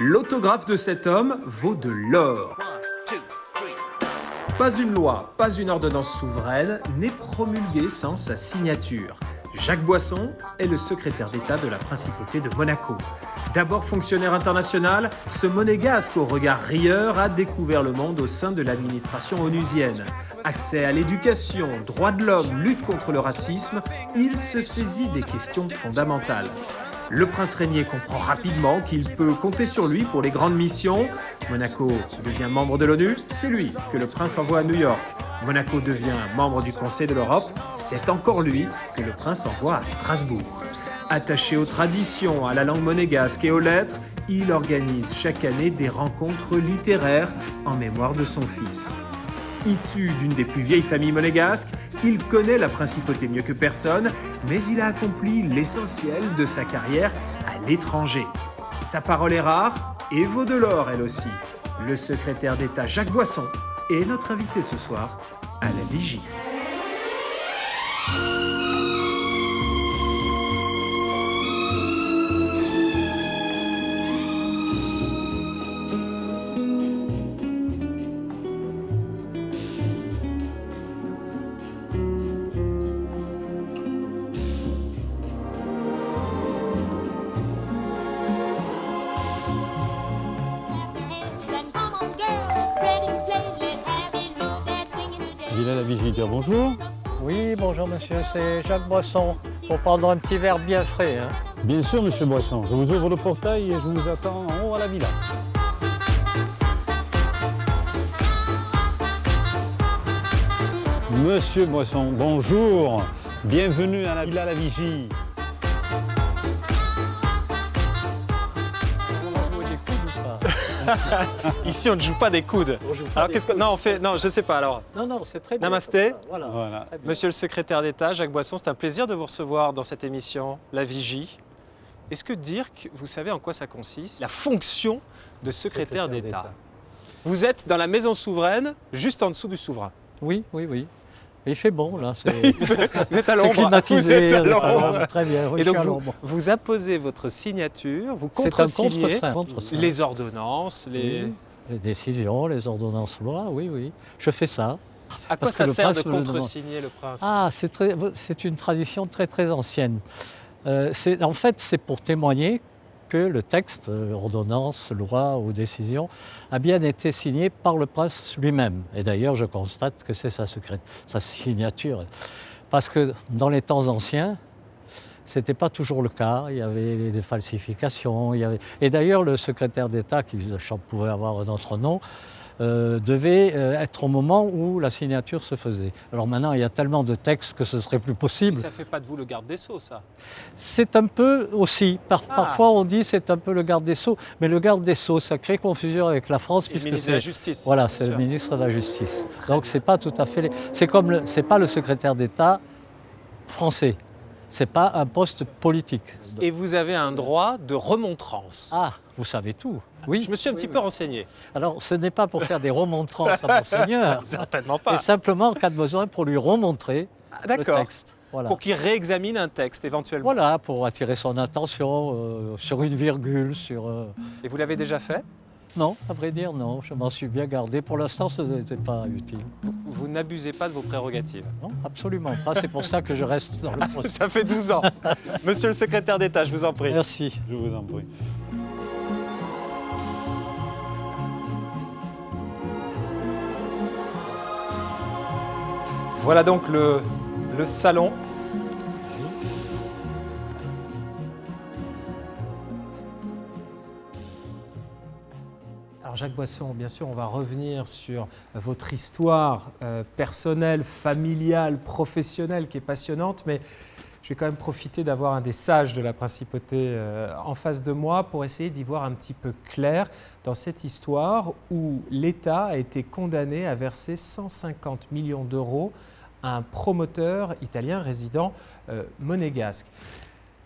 L'autographe de cet homme vaut de l'or. Pas une loi, pas une ordonnance souveraine n'est promulguée sans sa signature. Jacques Boisson est le secrétaire d'État de la Principauté de Monaco. D'abord fonctionnaire international, ce monégasque au regard rieur a découvert le monde au sein de l'administration onusienne. Accès à l'éducation, droits de l'homme, lutte contre le racisme, il se saisit des questions fondamentales. Le prince régnier comprend rapidement qu'il peut compter sur lui pour les grandes missions. Monaco devient membre de l'ONU, c'est lui que le prince envoie à New York. Monaco devient membre du Conseil de l'Europe, c'est encore lui que le prince envoie à Strasbourg. Attaché aux traditions, à la langue monégasque et aux lettres, il organise chaque année des rencontres littéraires en mémoire de son fils. Issu d'une des plus vieilles familles monégasques, il connaît la principauté mieux que personne, mais il a accompli l'essentiel de sa carrière à l'étranger. Sa parole est rare et vaut de l'or elle aussi. Le secrétaire d'État Jacques Boisson est notre invité ce soir à la Vigie. Villa La Vigie, dire bonjour. Oui, bonjour monsieur, c'est Jacques Boisson, pour prendre un petit verre bien frais. Hein. Bien sûr, monsieur Boisson, je vous ouvre le portail et je vous attends en haut à la villa. Monsieur Boisson, bonjour. Bienvenue à la Villa La Vigie. On va jouer des coudes ou pas? Ici, on ne joue pas des coudes. Alors, Non, on fait... Non, je sais pas alors. Non, c'est très bien. Namasté. Voilà. Très bien. Monsieur le secrétaire d'État, Jacques Boisson, c'est un plaisir de vous recevoir dans cette émission, La Vigie. Est-ce que dire que vous savez en quoi ça consiste, la fonction de secrétaire d'État? Vous êtes dans la maison souveraine, juste en dessous du souverain. Oui. Il fait bon là. Vous êtes à C'est l'ombre. climatisé. Vous êtes à l'ombre. Très bien, oui, Et je suis donc à l'ombre. vous apposez votre signature, vous C'est un contresignez contre-saint. les ordonnances, les... Oui, les décisions, les ordonnances lois, oui. Je fais ça. À quoi Parce ça que le sert de prince me le demande. contresigner le prince? Ah, c'est une tradition très ancienne. En fait, c'est pour témoigner que le texte, ordonnance, loi ou décision, a bien été signé par le prince lui-même. Et d'ailleurs, je constate que c'est sa signature. Parce que dans les temps anciens, ce n'était pas toujours le cas. Il y avait des falsifications. Et d'ailleurs, le secrétaire d'État, qui pouvait avoir un autre nom, devait être au moment où la signature se faisait. Alors maintenant, il y a tellement de textes que ce serait plus possible. Mais ça ne fait pas de vous le garde des Sceaux, ça? C'est un peu aussi. Parfois, on dit c'est un peu le garde des Sceaux. Mais le garde des Sceaux, ça crée confusion avec la France. Et le ministre de la Justice. Voilà, c'est le ministre de la Justice. Donc, c'est pas tout à fait... C'est pas le secrétaire d'État français. C'est pas un poste politique. Et vous avez un droit de remontrance. Ah, vous savez tout. Oui. Je me suis un petit peu renseigné. Alors, ce n'est pas pour faire des remontrances à Monseigneur. Certainement pas. Et simplement, en cas de besoin, pour lui remontrer le D'accord. texte. Voilà. Pour qu'il réexamine un texte éventuellement. Voilà, pour attirer son attention sur une virgule, Et vous l'avez déjà fait? Non, à vrai dire, non. Je m'en suis bien gardé. Pour l'instant, ce n'était pas utile. Vous n'abusez pas de vos prérogatives. Non, absolument pas. C'est pour ça que je reste dans le poste. Ça fait 12 ans. Monsieur le secrétaire d'État, je vous en prie. Merci. Je vous en prie. Voilà donc le salon. Alors Jacques Boisson, bien sûr, on va revenir sur votre histoire personnelle, familiale, professionnelle qui est passionnante, mais je vais quand même profiter d'avoir un des sages de la principauté en face de moi pour essayer d'y voir un petit peu clair dans cette histoire où l'État a été condamné à verser 150 millions d'euros à un promoteur italien résident monégasque.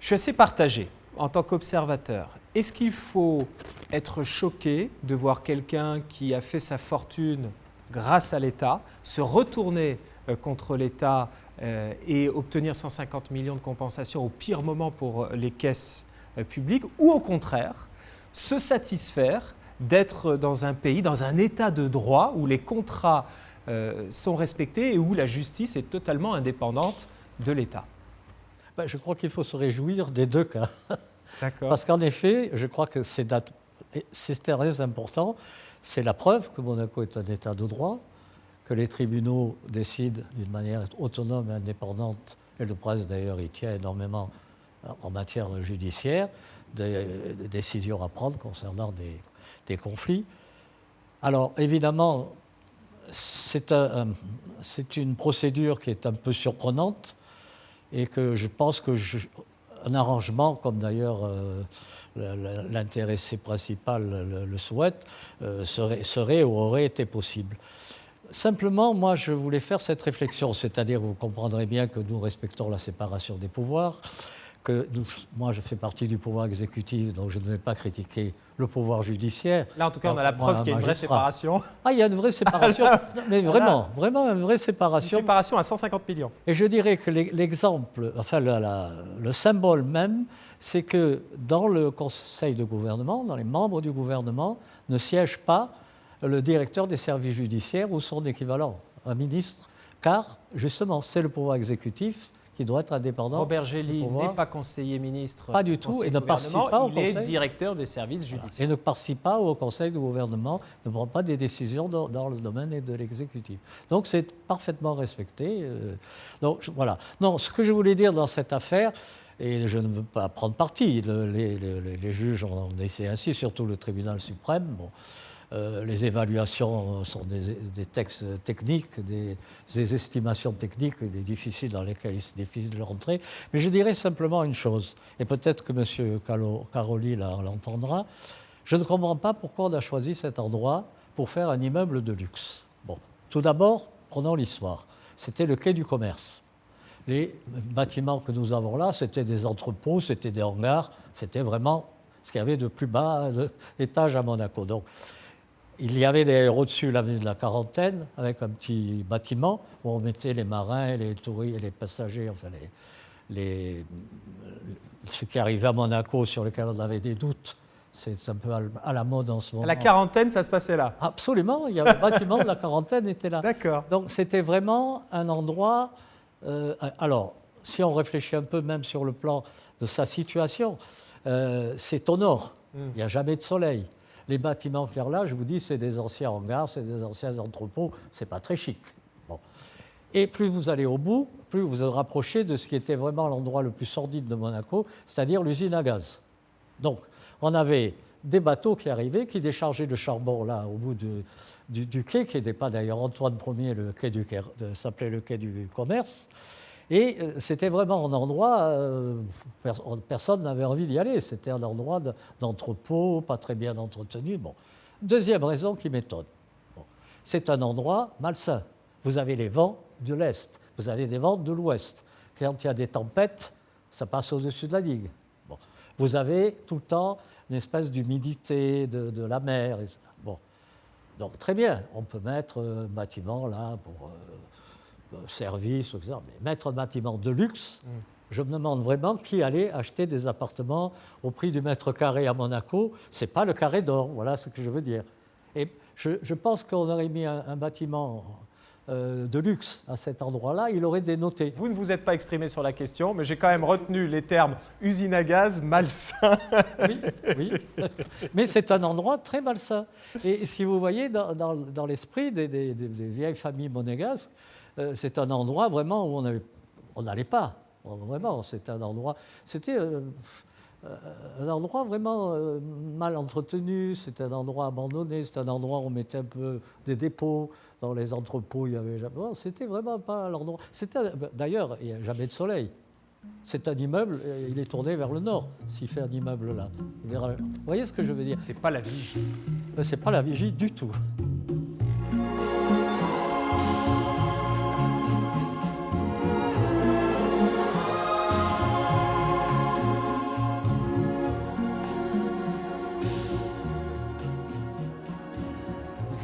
Je suis assez partagé en tant qu'observateur. Est-ce qu'il faut être choqué de voir quelqu'un qui a fait sa fortune grâce à l'État se retourner contre l'État et obtenir 150 millions de compensation au pire moment pour les caisses publiques, ou au contraire, se satisfaire d'être dans un pays, dans un état de droit où les contrats sont respectés et où la justice est totalement indépendante de l'État. Ben, je crois qu'il faut se réjouir des deux cas. D'accord. Parce qu'en effet, je crois que c'est très important. C'est la preuve que Monaco est un État de droit, que les tribunaux décident d'une manière autonome et indépendante, et le prince d'ailleurs y tient énormément en matière judiciaire, des décisions à prendre concernant des conflits. Alors évidemment, c'est une procédure qui est un peu surprenante et que je pense un arrangement, comme d'ailleurs l'intéressé principal le souhaite, serait ou aurait été possible. Simplement, moi, je voulais faire cette réflexion, c'est-à-dire, vous comprendrez bien que nous respectons la séparation des pouvoirs, moi, je fais partie du pouvoir exécutif, donc je ne vais pas critiquer le pouvoir judiciaire. Là, en tout cas, on a la preuve qu'il y a une vraie séparation. Ah, il y a une vraie séparation, mais vraiment, vraiment une vraie séparation. Une séparation à 150 millions. Et je dirais que l'exemple, enfin le symbole même, c'est que dans le conseil de gouvernement, dans les membres du gouvernement, ne siège pas le directeur des services judiciaires ou son équivalent, un ministre, car justement, c'est le pouvoir exécutif qui doit être indépendant. Robert Gély n'est pas conseiller ministre. Pas du tout, et ne participe pas au conseil. Il est directeur des services judiciaires. Et ne participe pas au conseil de gouvernement, ne prend pas des décisions dans le domaine de l'exécutif. Donc c'est parfaitement respecté. Donc voilà. Non, ce que je voulais dire dans cette affaire, et je ne veux pas prendre parti, les juges ont essayé ainsi, surtout le tribunal suprême. Bon. Les évaluations sont des textes techniques, des estimations techniques dans lesquelles il est difficile de rentrer. Mais je dirais simplement une chose, et peut-être que M. Caroli l'entendra. Je ne comprends pas pourquoi on a choisi cet endroit pour faire un immeuble de luxe. Bon, tout d'abord, prenons l'histoire. C'était le quai du commerce. Les bâtiments que nous avons là, c'était des entrepôts, c'était des hangars, c'était vraiment ce qu'il y avait de plus bas étage à Monaco. Donc, il y avait d'ailleurs au-dessus l'avenue de la Quarantaine, avec un petit bâtiment où on mettait les marins, les touristes, les passagers, enfin ceux qui arrivaient à Monaco sur lesquels on avait des doutes. C'est un peu à la mode en ce moment. À la Quarantaine, ça se passait là? Absolument, le bâtiment de la Quarantaine était là. D'accord. Donc c'était vraiment un endroit... alors, si on réfléchit un peu même sur le plan de sa situation, c'est au nord, il n'y a jamais de soleil. Les bâtiments qu'il y a là, je vous dis, c'est des anciens hangars, c'est des anciens entrepôts, c'est pas très chic. Bon. Et plus vous allez au bout, plus vous vous rapprochez de ce qui était vraiment l'endroit le plus sordide de Monaco, c'est-à-dire l'usine à gaz. Donc, on avait des bateaux qui arrivaient, qui déchargeaient le charbon là, au bout du quai, qui n'était pas d'ailleurs Antoine Ier, le quai s'appelait le quai du commerce. Et c'était vraiment un endroit, personne n'avait envie d'y aller. C'était un endroit d'entrepôt, pas très bien entretenu. Bon. Deuxième raison qui m'étonne. Bon. C'est un endroit malsain. Vous avez les vents de l'Est, vous avez des vents de l'Ouest. Quand il y a des tempêtes, ça passe au-dessus de la digue. Bon. Vous avez tout le temps une espèce d'humidité de la mer. Bon. Donc très bien, on peut mettre un bâtiment là pour... service, etc. Mais mettre un bâtiment de luxe, je me demande vraiment qui allait acheter des appartements au prix du mètre carré à Monaco. Ce n'est pas le carré d'or, voilà ce que je veux dire. Et je pense qu'on aurait mis un bâtiment de luxe à cet endroit-là, il aurait dénoté. Vous ne vous êtes pas exprimé sur la question, mais j'ai quand même retenu les termes usine à gaz, malsain. Oui. Mais c'est un endroit très malsain. Et si vous voyez, dans l'esprit des vieilles familles monégasques, c'est un endroit vraiment où on n'allait pas. Vraiment, c'était un endroit vraiment mal entretenu, c'était un endroit abandonné, c'était un endroit où on mettait un peu des dépôts. Dans les entrepôts, il y avait jamais... Bon, c'était vraiment pas l'endroit. D'ailleurs, il n'y a jamais de soleil. C'est un immeuble, il est tourné vers le nord, s'il fait un immeuble là. Vous voyez ce que je veux dire? C'est pas la vigie. C'est pas la vigie du tout.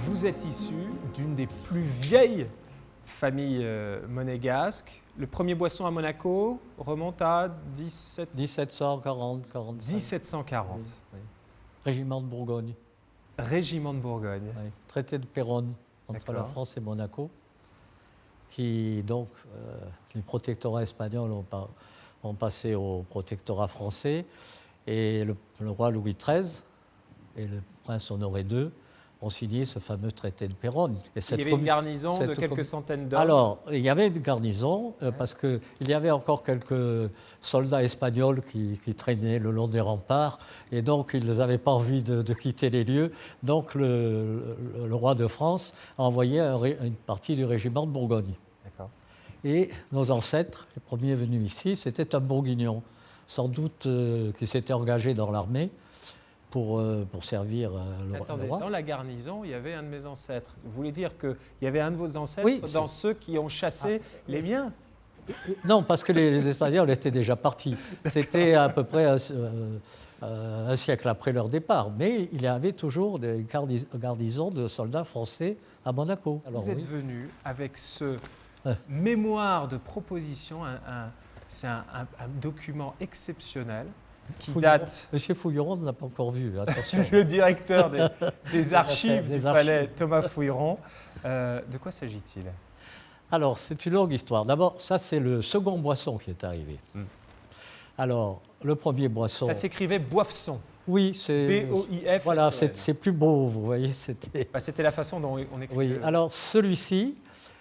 Vous êtes issu d'une des plus vieilles familles monégasques. Le premier boisson à Monaco remonte à 1740, 45. 1740. Oui. Régiment de Bourgogne. Régiment de Bourgogne. Oui. Traité de Péronne entre la D'accord. France et Monaco, qui donc, les protectorats espagnols ont passé au protectorat français, et le roi Louis XIII et le prince Honoré II ont signé ce fameux traité de Péronne. Et Il y avait une garnison de quelques centaines d'hommes. Alors, il y avait une garnison, parce qu'il y avait encore quelques soldats espagnols qui traînaient le long des remparts, et donc ils n'avaient pas envie de quitter les lieux. Donc le roi de France a envoyé une partie du régiment de Bourgogne. D'accord. Et nos ancêtres, les premiers venus ici, c'était un Bourguignon, sans doute qui s'était engagé dans l'armée pour servir le Attendez, roi. dans la garnison, il y avait un de mes ancêtres. Vous voulez dire qu'il y avait un de vos ancêtres Oui, dans ceux qui ont chassé les miens? Non, parce que les Espagnols étaient déjà partis. C'était à peu près un siècle après leur départ. Mais il y avait toujours des garnisons de soldats français à Monaco. Alors, Vous êtes oui. venu avec ce mémoire de proposition, c'est un document exceptionnel qui date. Monsieur Fouilleron ne l'a pas encore vu, attention. Le directeur des archives Des du archives. palais, Thomas Fouilleron. De quoi s'agit-il? Alors, c'est une longue histoire. D'abord, ça, c'est le second Boisson qui est arrivé. Alors, le premier Boisson... Ça s'écrivait Boiffson. Oui, c'est... B-O-I-F. Voilà, c'est plus beau, vous voyez, c'était... C'était la façon dont on écrivait. Oui, alors celui-ci,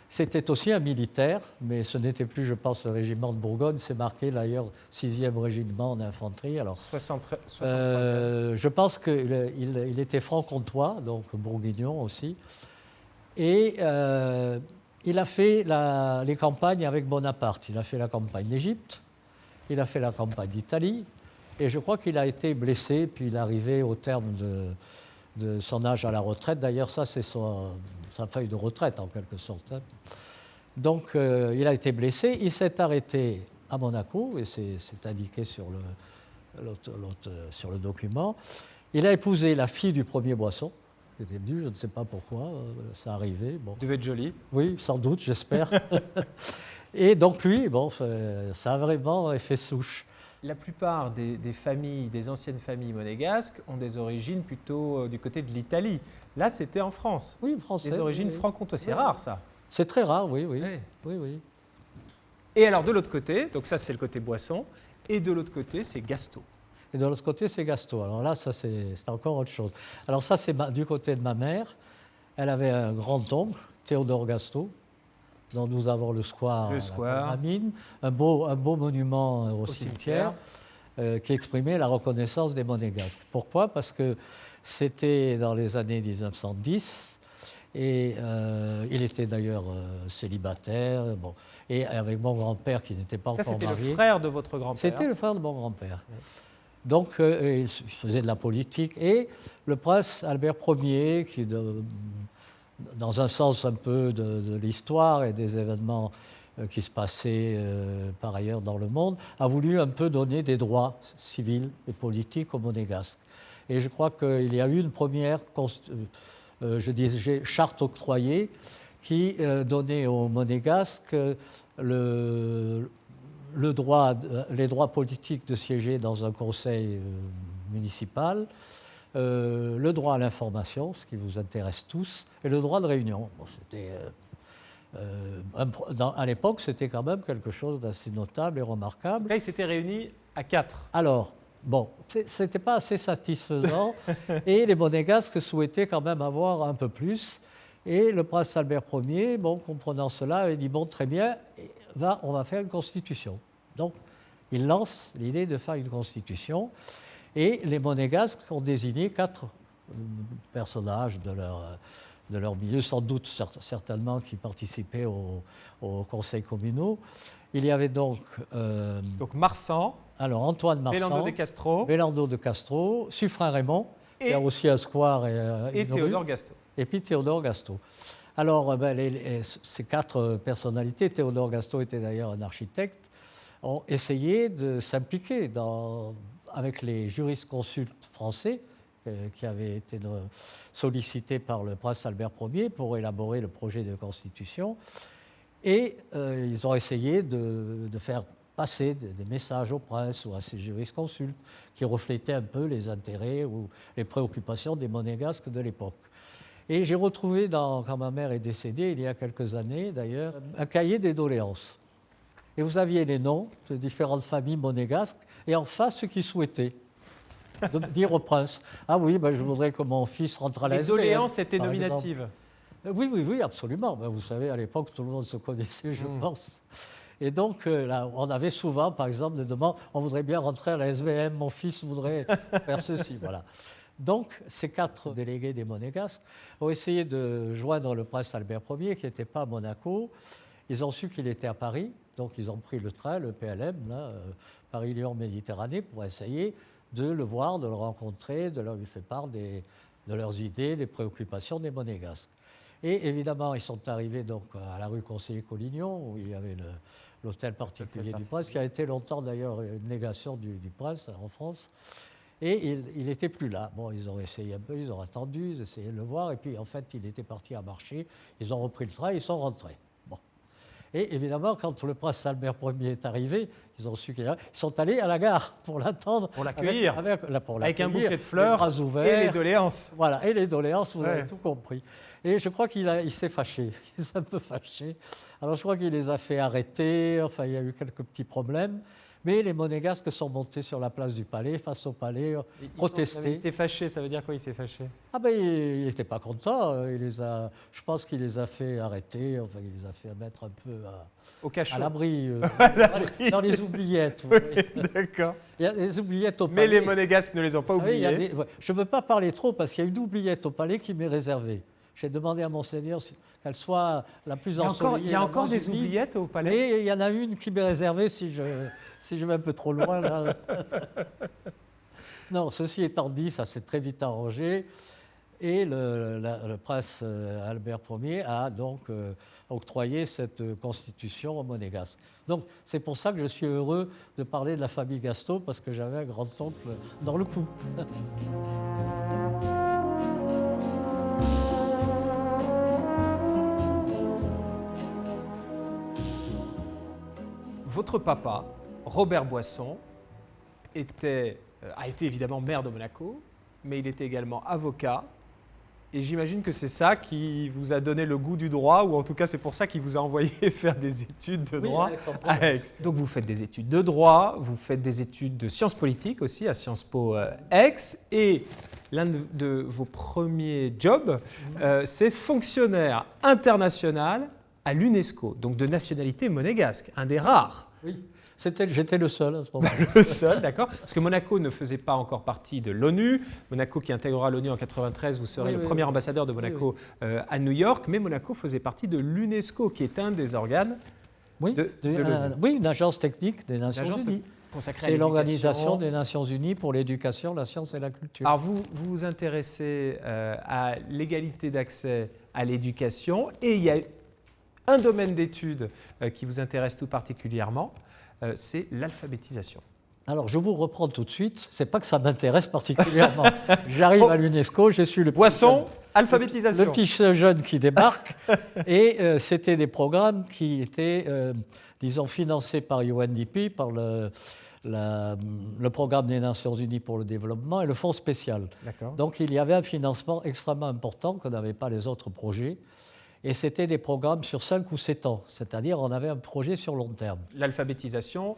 c'était aussi un militaire, mais ce n'était plus, je pense, le régiment de Bourgogne. C'est marqué d'ailleurs 6e régiment d'infanterie. Alors, 63e. je pense qu'il était franc-comtois, donc bourguignon aussi. Et il a fait les campagnes avec Bonaparte. Il a fait la campagne d'Égypte, il a fait la campagne d'Italie, et je crois qu'il a été blessé, puis il est arrivé au terme de son âge à la retraite. D'ailleurs, ça, c'est sa feuille de retraite, en quelque sorte. Donc, il a été blessé. Il s'est arrêté à Monaco, et c'est indiqué sur le document. Il a épousé la fille du premier Boisson, qui était venue, je ne sais pas pourquoi, ça arrivait. Bon. Devait être joli. Oui, sans doute, j'espère. Et donc, lui, bon, ça a vraiment fait souche. La plupart des familles, des anciennes familles monégasques, ont des origines plutôt du côté de l'Italie. Là, c'était en France. Oui, français. Des origines oui. franc-comtoises. C'est Ouais. rare, ça. C'est très rare, oui. Oui. Oui. Et alors, de l'autre côté, donc ça, c'est le côté Boisson, et de l'autre côté, c'est Gastaut. Et de l'autre côté, c'est Gastaut. Alors là, ça, c'est encore autre chose. Alors ça, c'est du côté de ma mère. Elle avait un grand-oncle, Théodore Gastaut, dont nous avons le square, Le square. à la mine, un beau monument au cimetière qui exprimait la reconnaissance des Monégasques. Pourquoi? Parce que c'était dans les années 1910, et il était d'ailleurs célibataire, bon, et avec mon grand-père qui n'était pas Ça, encore c'était marié. le frère de votre grand-père. C'était le frère de mon grand-père. Donc, il faisait de la politique. Et le prince Albert Ier, qui, dans un sens un peu de l'histoire et des événements qui se passaient par ailleurs dans le monde, a voulu un peu donner des droits civils et politiques aux Monégasques. Et je crois qu'il y a eu une première, charte octroyée qui donnait aux Monégasques les droits politiques de siéger dans un conseil municipal, le droit à l'information, ce qui vous intéresse tous, et le droit de réunion. Bon, à l'époque, c'était quand même quelque chose d'assez notable et remarquable. Là, ils s'étaient réunis à 4. Alors, bon, ce n'était pas assez satisfaisant, et les Monégasques souhaitaient quand même avoir un peu plus. Et le prince Albert Ier, bon, comprenant cela, a dit, bon, très bien, on va faire une constitution. Donc, il lance l'idée de faire une constitution, et les Monégasques ont désigné 4 personnages de leur milieu, sans doute certainement qui participaient aux conseils communaux. Il y avait donc Marsan, alors Antoine Marsan, Belando de Castro, Suffren Raymond, qui a aussi un square et Théodore Gastaut. Et puis Théodore Gastaut. Alors, ces 4 personnalités, Théodore Gastaut était d'ailleurs un architecte, ont essayé de s'impliquer avec les jurisconsultes français qui avaient été sollicités par le prince Albert Ier pour élaborer le projet de constitution. Et ils ont essayé de faire passer des messages aux princes ou à ces jurisconsultes qui reflétaient un peu les intérêts ou les préoccupations des monégasques de l'époque. Et j'ai retrouvé, quand ma mère est décédée, il y a quelques années d'ailleurs, un cahier des doléances. Et vous aviez les noms de différentes familles monégasques et en face ceux qui souhaitaient. De dire au prince, ah oui, ben, je voudrais que mon fils rentre à la Les SBM, doléances étaient par nominatives. Oui, absolument. Ben, vous savez, à l'époque, tout le monde se connaissait, je pense. Et donc, là, on avait souvent, par exemple, des demandes, on voudrait bien rentrer à la SBM, mon fils voudrait faire ceci, voilà. Donc, ces 4 délégués des Monégasques ont essayé de joindre le prince Albert Ier, qui n'était pas à Monaco. Ils ont su qu'il était à Paris, donc ils ont pris le train, le PLM, Paris-Lyon-Méditerranée, pour essayer de le voir, de le rencontrer, de lui faire part de leurs idées, des préoccupations des Monégasques. Et évidemment, ils sont arrivés donc à la rue Conseiller-Collignon, où il y avait l'hôtel particulier du prince, qui a été longtemps d'ailleurs une négation du prince en France. Et il n'était plus là. Bon, ils ont essayé un peu, ils ont attendu, ils essayaient de le voir, et puis en fait, il était parti à marcher. Ils ont repris le train, ils sont rentrés. Bon. Et évidemment, quand le prince Albert Ier est arrivé, ils ont su qu'il arrivait. Ils sont allés à la gare pour l'attendre. Pour l'accueillir. Avec un bouquet de les fleurs bras ouverts, et les doléances. Voilà, et les doléances, vous Ouais. avez tout compris. Et je crois il s'est fâché, il s'est un peu fâché. Alors je crois qu'il les a fait arrêter, enfin il y a eu quelques petits problèmes. Mais les Monégasques sont montés sur la place du palais, face au palais, protester. Il s'est fâché, ça veut dire quoi, il s'est fâché? Ah ben il n'était pas content, je pense qu'il les a fait arrêter, enfin il les a fait mettre un peu Au cachot. à l'abri, dans les oubliettes. Vous voyez. D'accord. Il y a des oubliettes au palais. Mais les Monégasques ne les ont pas Vous savez, oubliés. je ne veux pas parler trop parce qu'il y a une oubliette au palais qui m'est réservée. J'ai demandé à Monseigneur qu'elle soit la plus ensoleillée. Il y a la encore moins des humide. oubliettes au palais? Mais il y en a une qui m'est réservée si je vais un peu trop loin. Là. Non, ceci étant dit, ça s'est très vite arrangé. Et le prince Albert Ier a donc octroyé cette constitution aux Monégasques. Donc c'est pour ça que je suis heureux de parler de la famille Gastaut, parce que j'avais un grand-oncle dans le coup. Votre papa, Robert Boisson, a été évidemment maire de Monaco, mais il était également avocat. Et j'imagine que c'est ça qui vous a donné le goût du droit, ou en tout cas c'est pour ça qu'il vous a envoyé faire des études de droit à Aix. Donc vous faites des études de droit, vous faites des études de sciences politiques aussi à Sciences Po Aix, et l'un de vos premiers jobs, c'est fonctionnaire international à l'UNESCO, donc de nationalité monégasque, un des rares. Oui, j'étais le seul à ce moment-là. Le seul, d'accord. Parce que Monaco ne faisait pas encore partie de l'ONU. Monaco qui intégrera l'ONU en 1993, vous serez le premier ambassadeur de Monaco à New York. Mais Monaco faisait partie de l'UNESCO, qui est un des organes de l'ONU. Oui, une agence technique des Nations Unies. C'est l'Organisation des Nations Unies pour l'éducation, la science et la culture. Alors vous vous intéressez à l'égalité d'accès à l'éducation, et il y a un domaine d'études qui vous intéresse tout particulièrement, c'est l'alphabétisation. Alors, je vous reprends tout de suite. C'est pas que ça m'intéresse particulièrement. J'arrive à l'UNESCO, je suis le Boisson, alphabétisation. Le petit jeune qui débarque. Et c'était des programmes qui étaient, disons, financés par UNDP, par le programme des Nations Unies pour le développement et le Fonds spécial. Donc, il y avait un financement extrêmement important que n'avaient pas les autres projets. Et c'était des programmes sur 5 ou 7 ans, c'est-à-dire on avait un projet sur long terme. L'alphabétisation,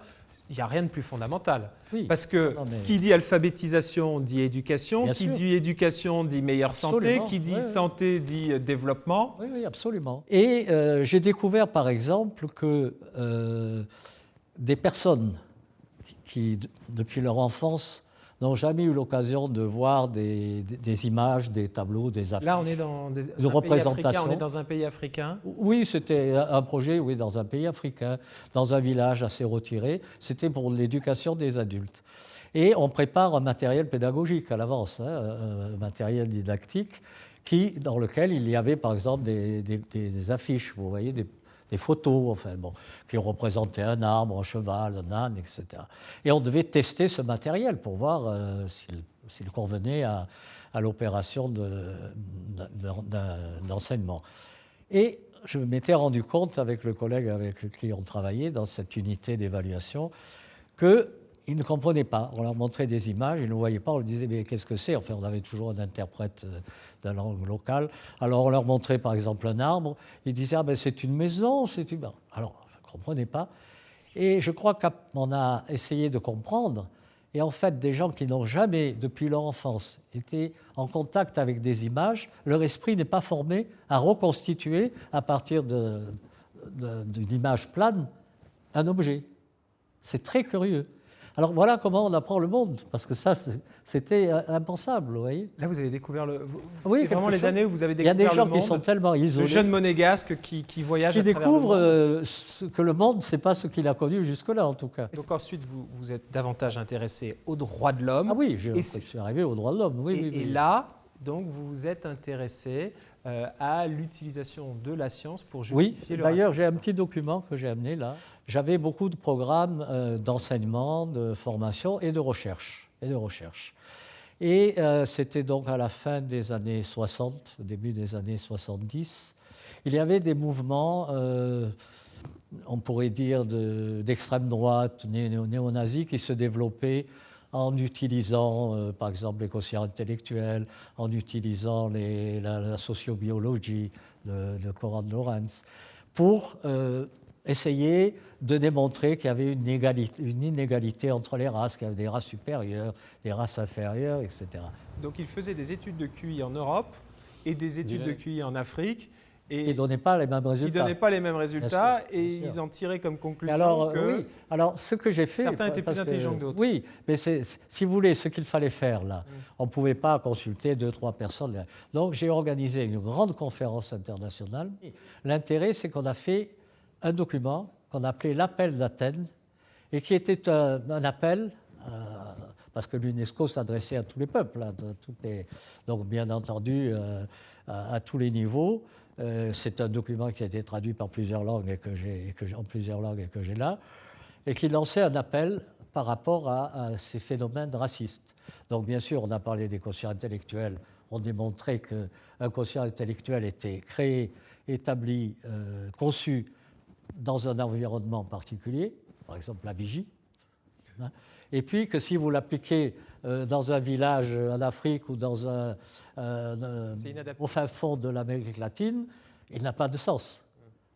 il n'y a rien de plus fondamental. Oui. Parce que qui dit alphabétisation dit éducation, Bien qui sûr. dit éducation dit meilleure santé, Absolument. qui dit Ouais, santé dit développement. Oui, absolument. Et j'ai découvert par exemple que des personnes qui, depuis leur enfance, n'ont jamais eu l'occasion de voir des images, des tableaux, des affiches. Là, on est dans un représentation. pays africain. On est dans un pays africain. Oui, c'était un projet dans un pays africain, dans un village assez retiré. C'était pour l'éducation des adultes. Et on prépare un matériel pédagogique à l'avance, un matériel didactique, dans lequel il y avait par exemple des affiches, vous voyez, des photos, enfin, bon, qui représentaient un arbre, un cheval, un âne, etc. Et on devait tester ce matériel pour voir s'il convenait à l'opération d'enseignement. Et je m'étais rendu compte avec le collègue avec qui on travaillait dans cette unité d'évaluation qu'ils ne comprenaient pas. On leur montrait des images, ils ne voyaient pas, on leur disait mais qu'est-ce que c'est? Enfin, on avait toujours un interprète de la langue locale. Alors on leur montrait par exemple un arbre, ils disaient ah ben c'est une maison, c'est une... Alors je ne comprenais pas. Et je crois qu'on a essayé de comprendre. Et en fait, des gens qui n'ont jamais, depuis leur enfance, été en contact avec des images, leur esprit n'est pas formé à reconstituer, à partir d'une image plane, un objet. C'est très curieux. Alors voilà comment on apprend le monde, parce que ça, c'était impensable, vous voyez. Là, vous avez découvert Oui, c'est vraiment les années où vous avez Il y a découvert des gens le monde. qui sont tellement Le isolés, jeune monégasque qui voyage à travers le découvrent monde. que le monde, ce n'est pas ce qu'il a connu jusque-là, en tout cas. Donc ensuite, vous êtes davantage intéressé aux droits de l'homme. Ah oui, je Et suis arrivé aux droits de l'homme, oui, oui, et oui. là, donc, vous vous êtes intéressé à l'utilisation de la science pour Oui, justifier le d'ailleurs, j'ai un racisme. petit document que j'ai amené là. J'avais beaucoup de programmes d'enseignement, de formation et de recherche. Et c'était donc à la fin des années 60, au début des années 70. Il y avait des mouvements, on pourrait dire, d'extrême droite, néo-nazis, qui se développaient en utilisant, par exemple, les quotients intellectuels, en utilisant la sociobiologie de Konrad Lorenz, pour essayer de démontrer qu'il y avait une inégalité entre les races, qu'il y avait des races supérieures, des races inférieures, etc. Donc, il faisait des études de QI en Europe et des études de QI en Afrique. Qui ne donnaient pas les mêmes résultats. Qui ne donnaient pas les mêmes résultats, Bien sûr, et bien sûr. ils en tiraient comme conclusion Alors, que oui. Alors, ce que j'ai fait... certains étaient plus parce intelligents que d'autres. Oui, mais si vous voulez, ce qu'il fallait faire là, on ne pouvait pas consulter 2-3 personnes. Donc, j'ai organisé une grande conférence internationale. L'intérêt, c'est qu'on a fait un document qu'on appelait l'appel d'Athènes, et qui était un appel, parce que l'UNESCO s'adressait à tous les peuples, donc bien entendu à tous les niveaux. C'est un document qui a été traduit par plusieurs langues en plusieurs langues et que j'ai là, et qui lançait un appel par rapport à ces phénomènes racistes. Donc bien sûr, on a parlé des quotients intellectuels, on démontrait qu'un quotient intellectuel était créé, établi, conçu dans un environnement particulier, par exemple la vigie, hein, et puis que si vous l'appliquez dans un village en Afrique ou au fin fond de l'Amérique latine, il n'a pas de sens.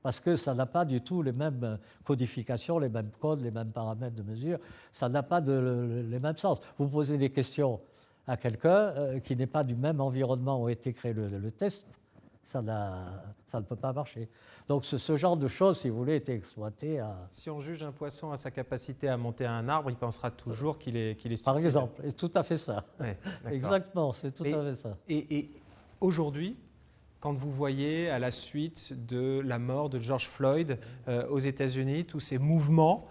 Parce que ça n'a pas du tout les mêmes codifications, les mêmes codes, les mêmes paramètres de mesure. Ça n'a pas les mêmes sens. Vous posez des questions à quelqu'un qui n'est pas du même environnement où a été créé le test, ça ne peut pas marcher. Donc ce genre de choses, si vous voulez, était exploité à... Si on juge un poisson à sa capacité à monter à un arbre, il pensera toujours qu'il est stupide. Par exemple, c'est tout à fait ça. Ouais, exactement, c'est tout à fait ça. Et aujourd'hui, quand vous voyez à la suite de la mort de George Floyd aux États-Unis, tous ces mouvements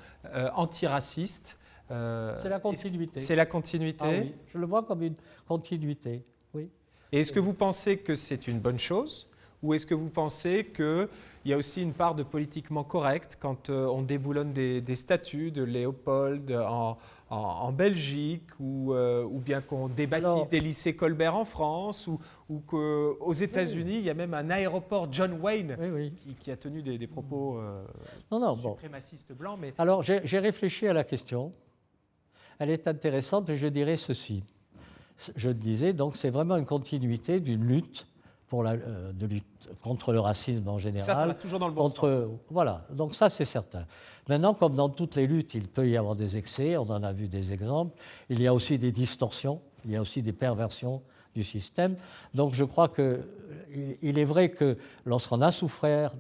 antiracistes... c'est la continuité. C'est la continuité. Ah oui, je le vois comme une continuité, oui. Et est-ce que vous pensez que c'est une bonne chose, ou est-ce que vous pensez qu'il y a aussi une part de politiquement correct quand on déboulonne des statues de Léopold en Belgique, ou bien qu'on débaptise des lycées Colbert en France, ou qu'aux États-Unis, il y a même un aéroport John Wayne qui a tenu des propos suprémacistes blancs. Mais... Alors j'ai réfléchi à la question. Elle est intéressante et je dirais ceci. Je disais, donc, c'est vraiment une continuité d'une lutte, contre le racisme en général. Ça va toujours dans le bon sens. Voilà, donc ça, c'est certain. Maintenant, comme dans toutes les luttes, il peut y avoir des excès, on en a vu des exemples. Il y a aussi des distorsions, il y a aussi des perversions du système. Donc, je crois qu'il est vrai que lorsqu'on a souffert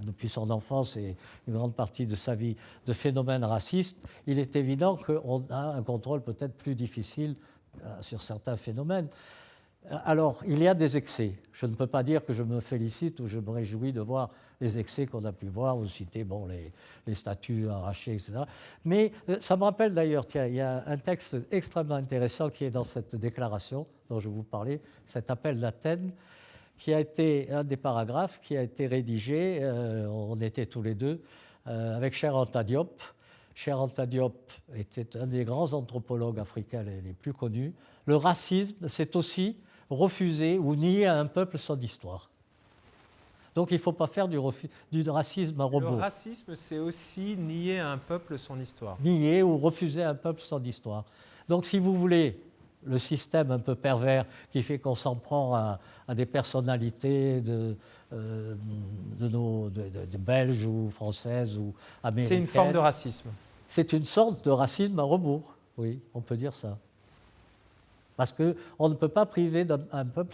depuis son enfance et une grande partie de sa vie de phénomènes racistes, il est évident qu'on a un contrôle peut-être plus difficile sur certains phénomènes. Alors, il y a des excès. Je ne peux pas dire que je me félicite ou je me réjouis de voir les excès qu'on a pu voir. Vous citez les statues arrachées, etc. Mais ça me rappelle d'ailleurs, tiens, il y a un texte extrêmement intéressant qui est dans cette déclaration dont je vous parlais, cet appel d'Athènes, qui a été un des paragraphes qui a été rédigé, on était tous les deux, avec Cheikh Anta Diop. Cheikh Anta Diop était un des grands anthropologues africains les plus connus. Le racisme, c'est aussi refuser ou nier à un peuple son histoire. Donc il ne faut pas faire du racisme à Le rebours. racisme, c'est aussi nier à un peuple son histoire. Nier ou refuser à un peuple son histoire. Donc si vous voulez, le système un peu pervers qui fait qu'on s'en prend à des personnalités de Belges ou Françaises ou américaines. C'est une forme de racisme. C'est une sorte de racisme à rebours, oui, on peut dire ça. Parce qu'on ne peut pas priver un peuple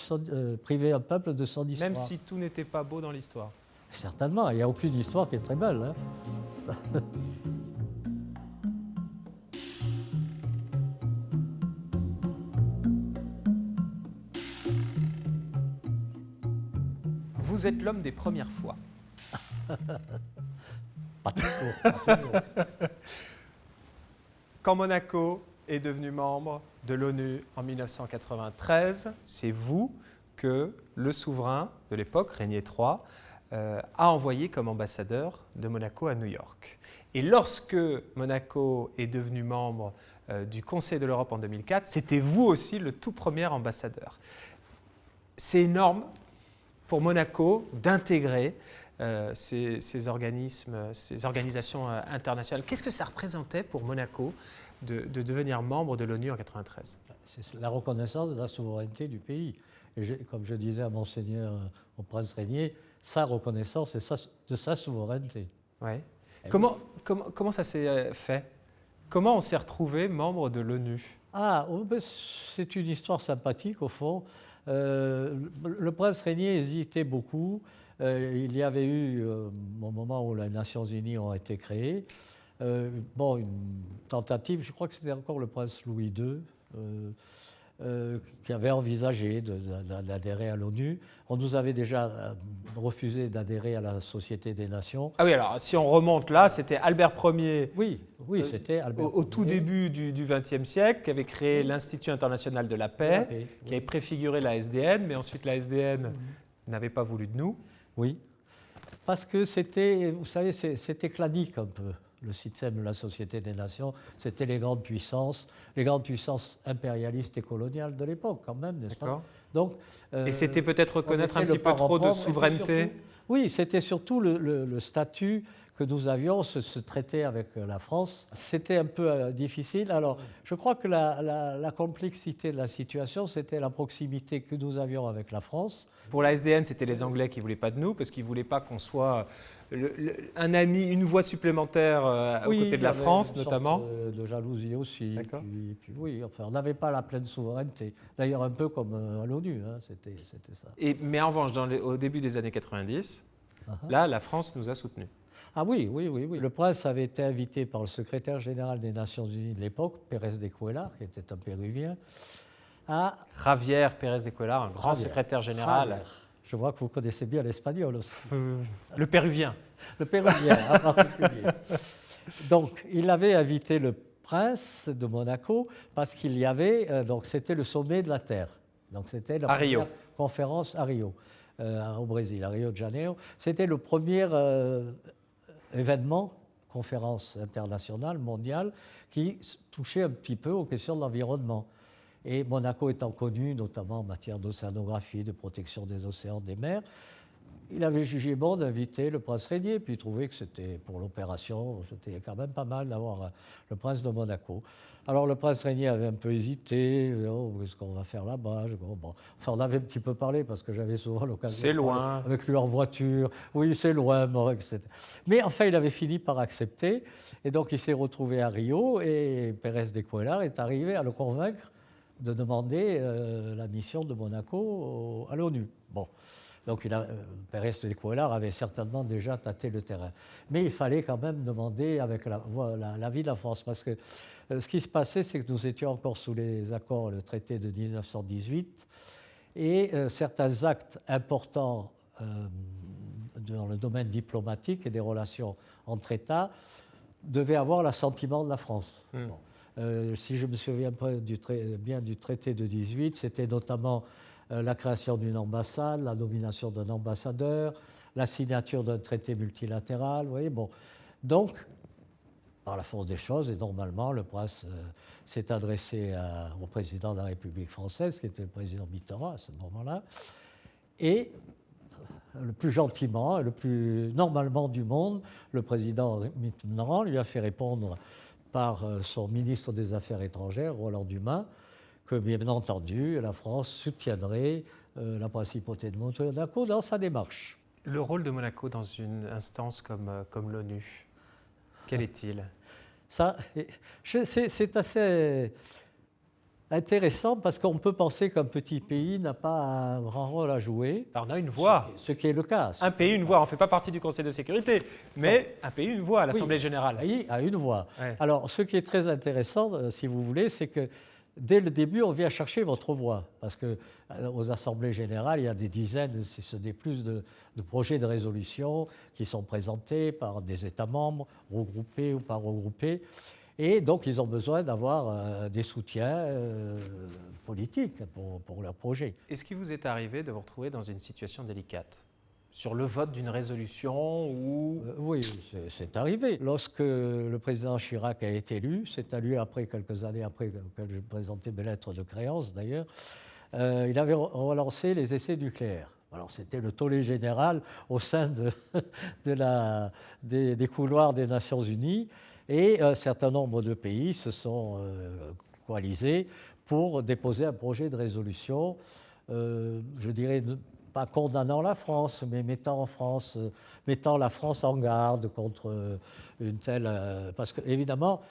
de son histoire. Même si tout n'était pas beau dans l'histoire. Certainement, il n'y a aucune histoire qui est très belle. Hein. Vous êtes l'homme des premières fois. Pas toujours, pas toujours. Quand Monaco est devenu membre de l'ONU en 1993, c'est vous que le souverain de l'époque, Régnier III, a envoyé comme ambassadeur de Monaco à New York. Et lorsque Monaco est devenu membre du Conseil de l'Europe en 2004, c'était vous aussi le tout premier ambassadeur. C'est énorme pour Monaco d'intégrer ces organismes, ces organisations internationales. Qu'est-ce que ça représentait pour Monaco de devenir membre de l'ONU en 1993 ? C'est la reconnaissance de la souveraineté du pays. Et comme je disais à Monseigneur, au prince Régnier, sa reconnaissance de sa souveraineté. Ouais. Comment ça s'est fait ? Comment on s'est retrouvé membre de l'ONU ? C'est une histoire sympathique au fond. Le prince Régnier hésitait beaucoup. Il y avait eu, au moment où les Nations Unies ont été créées, une tentative, je crois que c'était encore le prince Louis II, qui avait envisagé d'adhérer à l'ONU. On nous avait déjà refusé d'adhérer à la Société des Nations. Ah oui, alors si on remonte là, c'était Albert Ier. Oui, c'était Albert Au tout début du XXe siècle, qui avait créé l'Institut international de la paix, qui avait préfiguré la SDN, mais ensuite la SDN n'avait pas voulu de nous. Oui, parce que c'était, vous savez, c'était clanique un peu. Le système de la Société des Nations, c'était les grandes puissances impérialistes et coloniales de l'époque, quand même, n'est-ce pas ? Donc, et c'était peut-être reconnaître un petit peu trop de souveraineté. Oui, c'était surtout le statut que nous avions, ce traité avec la France. C'était un peu difficile. Alors, je crois que la complexité de la situation, c'était la proximité que nous avions avec la France. Pour la SDN, c'était les Anglais qui ne voulaient pas de nous, parce qu'ils ne voulaient pas qu'on soit un ami, une voix supplémentaire aux côtés de la France, notamment. De jalousie aussi. D'accord. Puis oui, enfin, on n'avait pas la pleine souveraineté. D'ailleurs, un peu comme à l'ONU, hein, c'était ça. Mais en revanche, au début des années 90, là, la France nous a soutenus. Ah oui. Le prince avait été invité par le secrétaire général des Nations Unies de l'époque, Pérez de Cuéllar, qui était un Péruvien, à... Javier Pérez de Cuéllar, un grand secrétaire général. Javier. Je vois que vous connaissez bien l'espagnol aussi. Le péruvien. Le péruvien, en particulier. Donc, il avait invité le prince de Monaco parce qu'il y avait... donc, c'était le sommet de la Terre. Donc, c'était la première conférence à Rio, au Brésil, à Rio de Janeiro. C'était le premier événement, conférence internationale, mondiale, qui touchait un petit peu aux questions de l'environnement. Et Monaco étant connu, notamment en matière d'océanographie, de protection des océans, des mers, il avait jugé bon d'inviter le prince Régnier, puis il trouvait que c'était, pour l'opération, c'était quand même pas mal d'avoir le prince de Monaco. Alors le prince Régnier avait un peu hésité, qu'est-ce qu'on va faire là-bas ? Enfin, on avait un petit peu parlé, parce que j'avais souvent l'occasion de parler avec lui en voiture. Oui, c'est loin, etc. Mais enfin, il avait fini par accepter, et donc il s'est retrouvé à Rio, et Pérez de Cuéllar est arrivé à le convaincre de demander la mission de Monaco à l'ONU. Bon, donc Pérez de Cuéllar avait certainement déjà tâté le terrain. Mais il fallait quand même demander avec l'avis de la France, parce que ce qui se passait, c'est que nous étions encore sous les accords, le traité de 1918, et certains actes importants dans le domaine diplomatique et des relations entre États devaient avoir l'assentiment de la France. Bon. Si je me souviens bien du traité de 18, c'était notamment la création d'une ambassade, la nomination d'un ambassadeur, la signature d'un traité multilatéral. Vous voyez, bon. Donc, par la force des choses, et normalement, le prince s'est adressé au président de la République française, qui était le président Mitterrand à ce moment-là, et le plus gentiment et le plus normalement du monde, le président Mitterrand lui a fait répondre par son ministre des Affaires étrangères, Roland Dumas, que bien entendu la France soutiendrait la principauté de Monaco dans sa démarche. Le rôle de Monaco dans une instance comme l'ONU, quel est-il? Ça, c'est assez intéressant parce qu'on peut penser qu'un petit pays n'a pas un grand rôle à jouer. Alors, on a une voix. Ce qui est le cas. Un pays, une voix. On ne fait pas partie du Conseil de sécurité, mais un pays, une voix à l'Assemblée Oui, générale. Un pays a une voix. Ouais. Alors, ce qui est très intéressant, si vous voulez, c'est que dès le début, on vient chercher votre voix. Parce qu'aux assemblées générales, il y a des dizaines, si ce n'est plus, de projets de résolution qui sont présentés par des États membres, regroupés ou pas regroupés. Et donc, ils ont besoin d'avoir des soutiens politiques pour leurs projets. Est-ce qu'il vous est arrivé de vous retrouver dans une situation délicate sur le vote d'une résolution ou... Oui, c'est arrivé. Lorsque le président Chirac a été élu, c'est à lui après, quelques années après que je présentais mes lettres de créance d'ailleurs, il avait relancé les essais nucléaires. Alors c'était le tollé général au sein des couloirs des Nations Unies. Et un certain nombre de pays se sont coalisés pour déposer un projet de résolution, je dirais pas condamnant la France, mais mettant la France en garde contre une telle... parce qu'évidemment,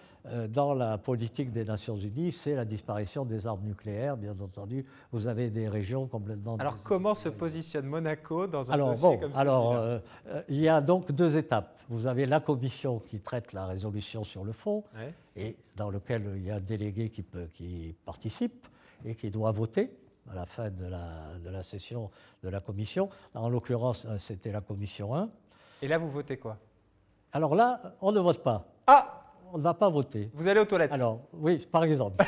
dans la politique des Nations Unies, c'est la disparition des armes nucléaires, bien entendu. Vous avez des régions complètement... Alors comment se positionne Monaco dans un dossier comme celui-là? Il y a donc deux étapes. Vous avez la commission qui traite la résolution sur le fond, Ouais. et dans lequel il y a un délégué qui participe et qui doit voter à la fin de la session de la commission. En l'occurrence, c'était la commission 1. Et là, vous votez quoi? Alors là, on ne vote pas. Ah! On ne va pas voter. Vous allez aux toilettes? Alors, oui, par exemple.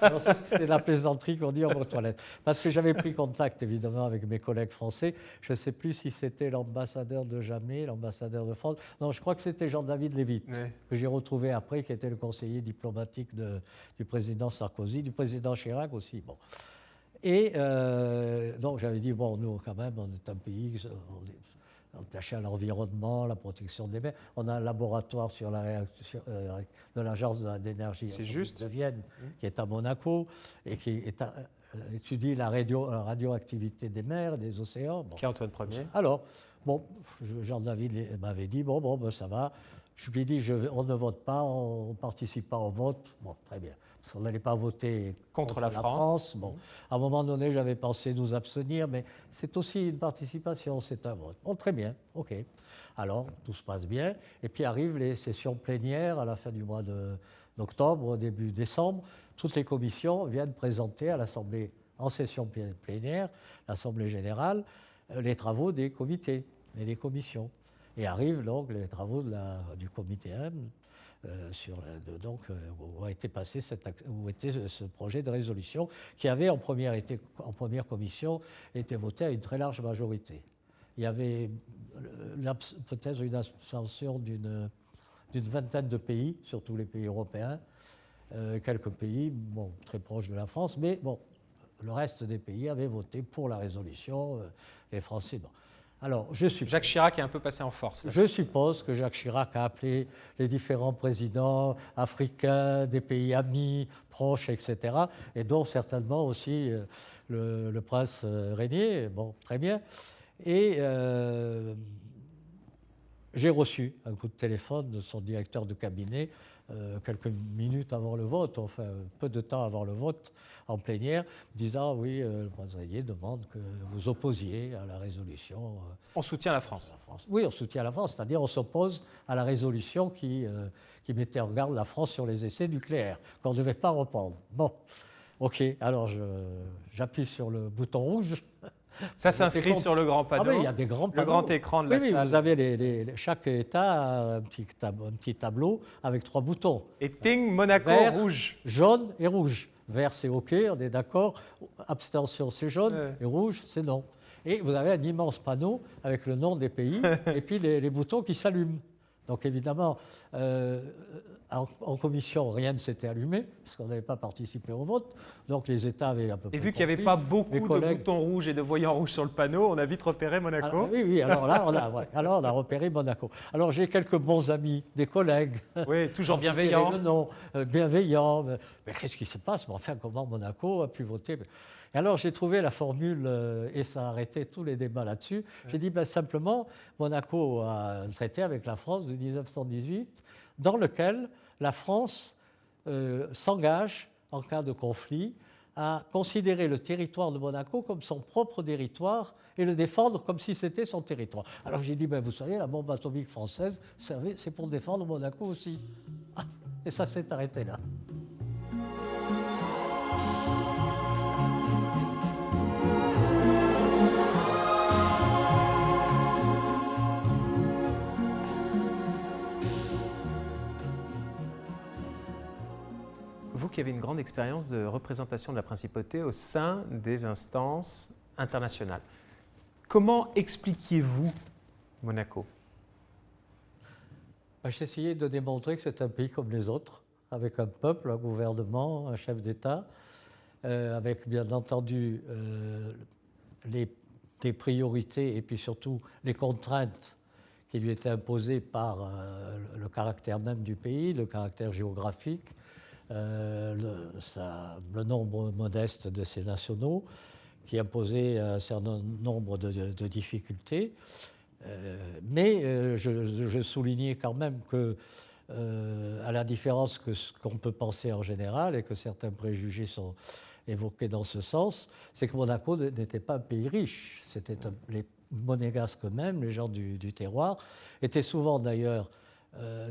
Alors, c'est la plaisanterie qu'on dit en aux toilettes. Parce que j'avais pris contact, évidemment, avec mes collègues français. Je ne sais plus si c'était l'ambassadeur de Jamais, l'ambassadeur de France. Non, je crois que c'était Jean-David Lévite, Ouais. que j'ai retrouvé après, qui était le conseiller diplomatique du président Sarkozy, du président Chirac aussi. Bon. Et donc, j'avais dit, bon, nous, quand même, on est un pays... attaché à l'environnement, la protection des mers. On a un laboratoire sur la réaction, de l'Agence d'énergie de Vienne, qui est à Monaco, et qui étudie la radioactivité des mers, des océans. Bon. Qui est Antoine Ier? Alors, bon, Jean-David m'avait dit, bon, ben, ça va. Je lui ai dit, on ne vote pas, on ne participe pas au vote. Bon, très bien. Parce qu'on n'allait pas voter Contre la France. Bon, à un moment donné, j'avais pensé nous abstenir, mais c'est aussi une participation, c'est un vote. Bon, très bien, OK. Alors, tout se passe bien. Et puis arrivent les sessions plénières à la fin du mois d'octobre, début décembre. Toutes les commissions viennent présenter à l'Assemblée, en session plénière, l'Assemblée générale, les travaux des comités et des commissions. Et arrivent donc les travaux du comité M, où a été passé où était ce projet de résolution qui avait en première commission été voté à une très large majorité. Il y avait peut-être une abstention d'une vingtaine de pays, surtout les pays européens, quelques pays très proches de la France, mais bon, le reste des pays avaient voté pour la résolution, les Français. Bon. Alors, Jacques Chirac est un peu passé en force. Je suppose que Jacques Chirac a appelé les différents présidents africains, des pays amis, proches, etc., et dont certainement aussi le prince Régnier. Bon, très bien. Et j'ai reçu un coup de téléphone de son directeur de cabinet quelques minutes avant le vote, enfin peu de temps avant le vote en plénière, disant oui, le prince Régnier demande que vous opposiez à la résolution. On soutient la France. Oui, on soutient la France, c'est-à-dire on s'oppose à la résolution qui mettait en garde la France sur les essais nucléaires, qu'on ne devait pas reprendre. Bon, ok, alors j'appuie sur le bouton rouge. Ça s'inscrit sur le grand panneau. Ah oui, il y a des grands panneaux. Le grand écran de la salle. Oui, vous avez chaque État a un petit tableau avec 3 boutons. Et ting, Monaco, Vert, rouge. Jaune et rouge. Vert, c'est OK, on est d'accord. Abstention, c'est jaune. Ouais. Et rouge, c'est non. Et vous avez un immense panneau avec le nom des pays et puis les boutons qui s'allument. Donc évidemment, en commission, rien ne s'était allumé, parce qu'on n'avait pas participé au vote. Donc les États avaient un peu Et près vu qu'il n'y avait compris. pas beaucoup Mes de collègues- boutons rouges et de voyants rouges sur le panneau, on a vite repéré Monaco. Alors, oui, alors là, alors on a repéré Monaco. Alors j'ai quelques bons amis, des collègues. Oui, toujours Le bienveillant. nom, bienveillant. Mais qu'est-ce qui se passe? Mais enfin, comment Monaco a pu voter? Et alors j'ai trouvé la formule, et ça a arrêté tous les débats là-dessus. J'ai dit simplement, Monaco a un traité avec la France de 1918 dans lequel la France s'engage, en cas de conflit, à considérer le territoire de Monaco comme son propre territoire et le défendre comme si c'était son territoire. Alors j'ai dit, vous savez, la bombe atomique française, c'est pour défendre Monaco aussi. Et ça s'est arrêté là. Vous qui avez une grande expérience de représentation de la principauté au sein des instances internationales, comment expliquiez-vous Monaco? J'ai essayé de démontrer que c'est un pays comme les autres, avec un peuple, un gouvernement, un chef d'État, avec bien entendu des priorités et puis surtout les contraintes qui lui étaient imposées par le caractère même du pays, le caractère géographique, le nombre modeste de ses nationaux, qui imposait un certain nombre de difficultés. Mais je soulignais quand même que, à la différence que ce qu'on peut penser en général et que certains préjugés sont évoqués dans ce sens, c'est que Monaco n'était pas un pays riche. Les Monégasques eux-mêmes, les gens du terroir, étaient souvent d'ailleurs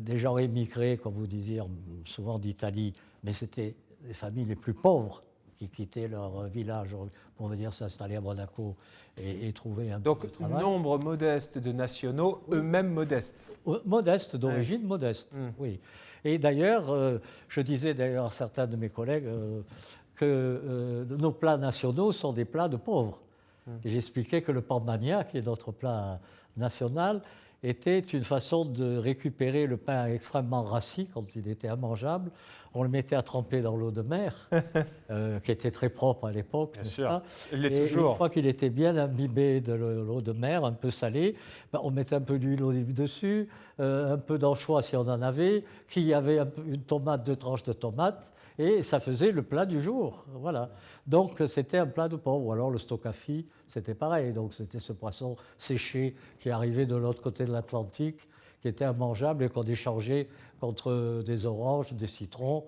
des gens émigrés, comme vous disiez, souvent d'Italie, mais c'était les familles les plus pauvres qui quittaient leur village pour venir s'installer à Monaco et trouver un peu de Donc, travail. nombre modeste de nationaux, eux-mêmes modestes. Modeste, d'origine modeste, oui. Et d'ailleurs, je disais d'ailleurs à certains de mes collègues que nos plats nationaux sont des plats de pauvres. Et j'expliquais que le pambagna, qui est notre plat national, était une façon de récupérer le pain extrêmement rassis quand il était immangeable. On le mettait à tremper dans l'eau de mer, qui était très propre à l'époque. Bien sûr, pas il l'est Et toujours. une fois qu'il était bien imbibé de l'eau de mer, un peu salée, on mettait un peu d'huile d'olive dessus, un peu d'anchois si on en avait, qu'il y avait une tomate, 2 tranches de tomate, et ça faisait le plat du jour. Voilà. Donc c'était un plat de pauvre. Ou alors le stocafi, c'était pareil. Donc c'était ce poisson séché qui arrivait de l'autre côté de l'Atlantique, qui était immangeable et qu'on échangeait contre des oranges, des citrons,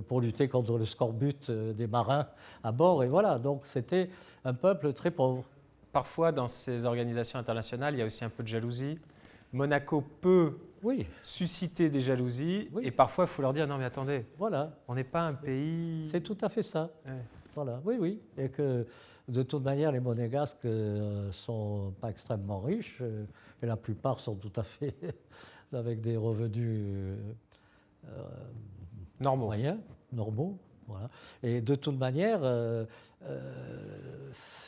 pour lutter contre le scorbut des marins à bord. Et voilà, donc c'était un peuple très pauvre. Parfois, dans ces organisations internationales, il y a aussi un peu de jalousie. Monaco peut Oui, susciter des jalousies, Oui. et parfois, il faut leur dire, non mais attendez, voilà, on n'est pas un pays... c'est tout à fait ça. Ouais. Voilà, oui, oui. Et que de toute manière, les Monégasques ne sont pas extrêmement riches, et la plupart sont tout à fait avec des revenus Normaux. moyens, normaux. Voilà. Et de toute manière,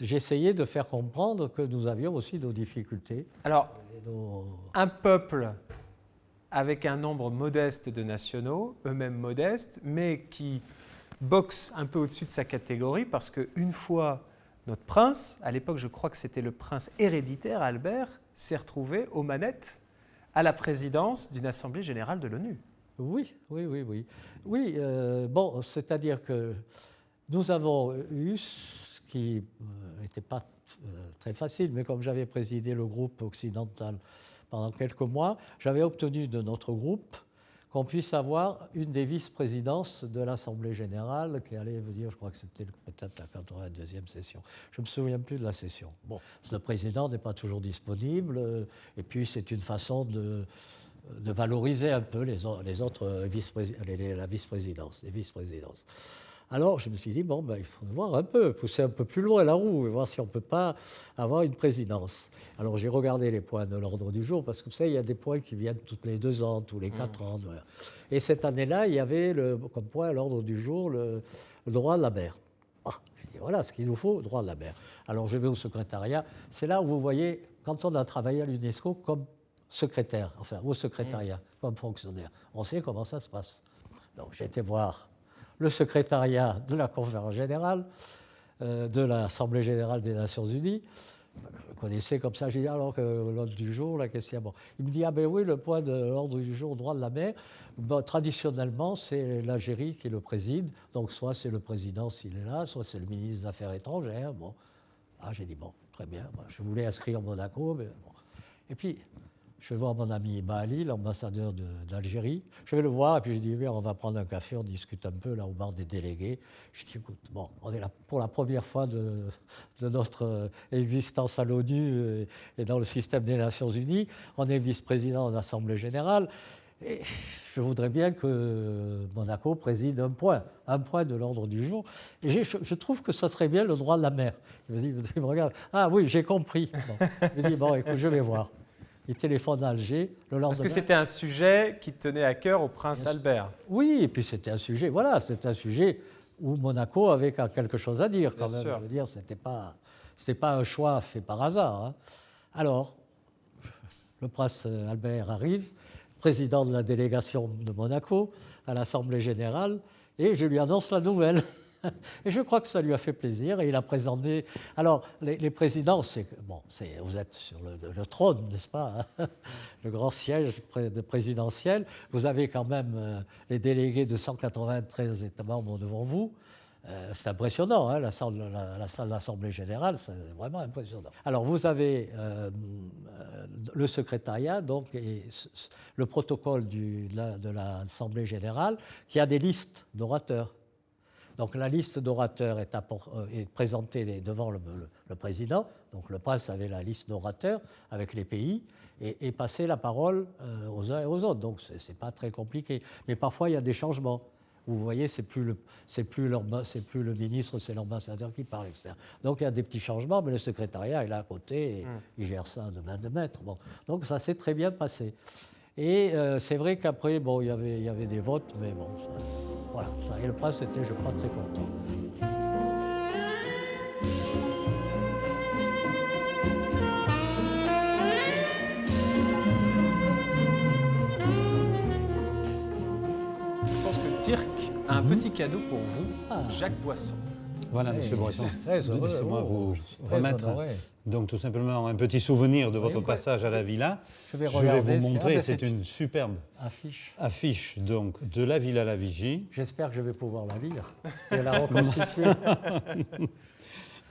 j'essayais de faire comprendre que nous avions aussi nos difficultés. Alors, Et un peuple avec un nombre modeste de nationaux, eux-mêmes modestes, mais qui boxe un peu au-dessus de sa catégorie, parce qu'une fois notre prince, à l'époque je crois que c'était le prince héréditaire Albert, s'est retrouvé aux manettes à la présidence d'une assemblée générale de l'ONU. Oui, oui, oui, oui. Oui, bon, c'est-à-dire que nous avons eu ce qui n'était pas très facile, mais comme j'avais présidé le groupe occidental pendant quelques mois, j'avais obtenu de notre groupe qu'on puisse avoir une des vice-présidences de l'Assemblée générale qui allait venir, je crois que c'était peut-être la 82e session. Je ne me souviens plus de la session. Bon, le président n'est pas toujours disponible, et puis c'est une façon de valoriser un peu les autres la vice-présidence, les vice-présidences. Alors je me suis dit, bon, il faut voir un peu, pousser un peu plus loin la roue et voir si on ne peut pas avoir une présidence. Alors j'ai regardé les points de l'ordre du jour, parce que vous savez, il y a des points qui viennent tous les 2 ans, tous les 4 ans. Voilà. Et cette année-là, il y avait comme point à l'ordre du jour le droit de la mer. J'ai dit, voilà ce qu'il nous faut, droit de la mer. Alors je vais au secrétariat. C'est là où vous voyez, quand on a travaillé à l'UNESCO, comme secrétaire, enfin au secrétariat, comme fonctionnaire. On sait comment ça se passe. Donc j'ai été voir le secrétariat de la conférence générale, de l'Assemblée générale des Nations Unies. Je connaissais comme ça, j'ai dit alors que l'ordre du jour, la question. Bon. Il me dit, ah ben oui, le point de l'ordre du jour, droit de la mer, bon, traditionnellement, c'est l'Algérie qui le préside, donc soit c'est le président s'il est là, soit c'est le ministre des Affaires étrangères. Bon. Ah, j'ai dit, bon, très bien, bon, je voulais inscrire Monaco, mais bon. Et puis, je vais voir mon ami Baali, l'ambassadeur d'Algérie. Je vais le voir et puis je dis, oui, on va prendre un café, on discute un peu là au bar des délégués. Je dis, écoute, bon, on est là pour la première fois de notre existence à l'ONU et dans le système des Nations Unies. On est vice-président de l'Assemblée générale. Et je voudrais bien que Monaco préside un point de l'ordre du jour. Et je trouve que ça serait bien le droit de la mer. Il me regarde, ah oui, j'ai compris. Bon. Je me dis, bon, écoute, je vais voir. Il téléphone à Alger le lendemain. Parce que c'était un sujet qui tenait à cœur au prince Albert. Oui, et puis c'était un sujet, voilà, c'était un sujet où Monaco avait quelque chose à dire quand Bien même. sûr. Je veux dire, c'était pas un choix fait par hasard. Hein. Alors, le prince Albert arrive, président de la délégation de Monaco à l'Assemblée générale, et je lui annonce la nouvelle. Et je crois que ça lui a fait plaisir et il a présenté. Alors, les présidents, vous êtes sur le trône, n'est-ce pas, hein, le grand siège présidentiel. Vous avez quand même les délégués de 193 États membres devant vous. C'est impressionnant, hein, la salle de l'Assemblée générale, c'est vraiment impressionnant. Alors, vous avez le secrétariat, donc, et le protocole de l'Assemblée générale, qui a des listes d'orateurs. Donc la liste d'orateurs est présentée devant le président. Donc le prince avait la liste d'orateurs avec les pays et passait la parole aux uns et aux autres. Donc c'est pas très compliqué. Mais parfois il y a des changements. Vous voyez, c'est plus le ministre, c'est l'ambassadeur qui parle, etc. Donc il y a des petits changements, mais le secrétariat est là à côté et il gère ça de main de maître. Bon. Donc ça s'est très bien passé. Et c'est vrai qu'après, bon, il y avait des votes, mais bon, voilà. Et le prince était, je crois, très content. Je pense que Tirk a un petit cadeau pour vous, Jacques Boisson. Voilà, Monsieur Boisson. Laissez-moi vous remettre honoré. donc tout simplement un petit souvenir de votre passage à la villa. Je vais vous montrer, c'est une superbe affiche donc, de la Villa La Vigie. J'espère que je vais pouvoir la lire et la reconstituer.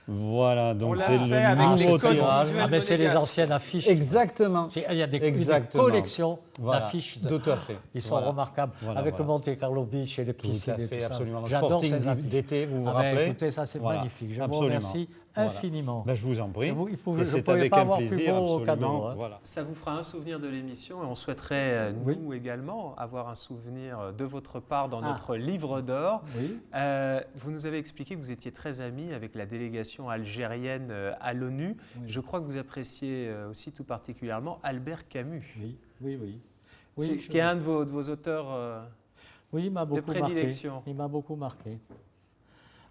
Voilà, donc l'a c'est fait le avec nouveau les codes tirage. visuels. Ah, mais c'est les monégasques. anciennes affiches. Exactement. Il y a des Exactement. collections Voilà, d'affiches. tout à fait. Ils sont Voilà. remarquables. Voilà, avec voilà. le Monte Carlo Beach et les Tout piscines à et fait, tout ça. absolument. Le J'adore sporting ces affiches. d'été, vous vous Ben, rappelez? écoutez, ça c'est Voilà. magnifique. Je Absolument. vous remercie Voilà. infiniment. Ben, je vous en prie. Je Et ne c'est pouvais avec pas un avoir plus plaisir, beau absolument. cadeau. Hein. Voilà. Ça vous fera un souvenir de l'émission et on souhaiterait, nous également, avoir un souvenir de votre part dans notre livre d'or. Oui. Vous nous avez expliqué que vous étiez très ami avec la délégation algérienne à l'ONU. Oui. Je crois que vous appréciez aussi tout particulièrement Albert Camus, Oui. qui est un de vos auteurs Oui, il m'a beaucoup prédilection. marqué. Il m'a beaucoup marqué.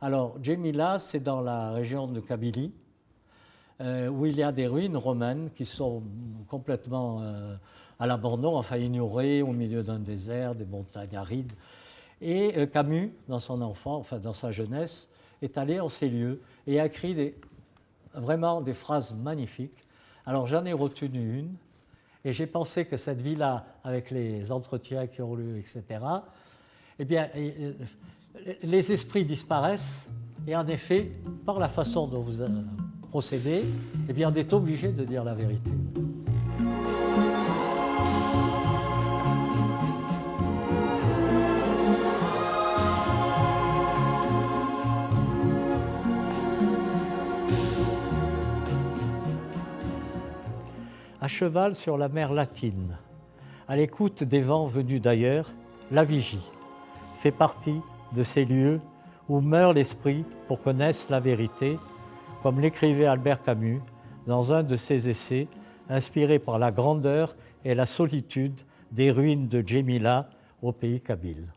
Alors, Djemila, c'est dans la région de Kabylie, où il y a des ruines romaines qui sont complètement à l'abandon, enfin ignorées, au milieu d'un désert, des montagnes arides. Et Camus, dans son enfant, enfin dans sa jeunesse, est allé en ces lieux et a écrit vraiment des phrases magnifiques. Alors j'en ai retenu une, et j'ai pensé que cette vie-là, avec les entretiens qui ont lieu, etc., eh bien, les esprits disparaissent, et en effet, par la façon dont vous procédez, eh bien, on est obligé de dire la vérité. À cheval sur la mer Latine, à l'écoute des vents venus d'ailleurs, la vigie fait partie de ces lieux où meurt l'esprit pour connaître la vérité, comme l'écrivait Albert Camus dans un de ses essais, inspiré par la grandeur et la solitude des ruines de Djemila au pays kabyle.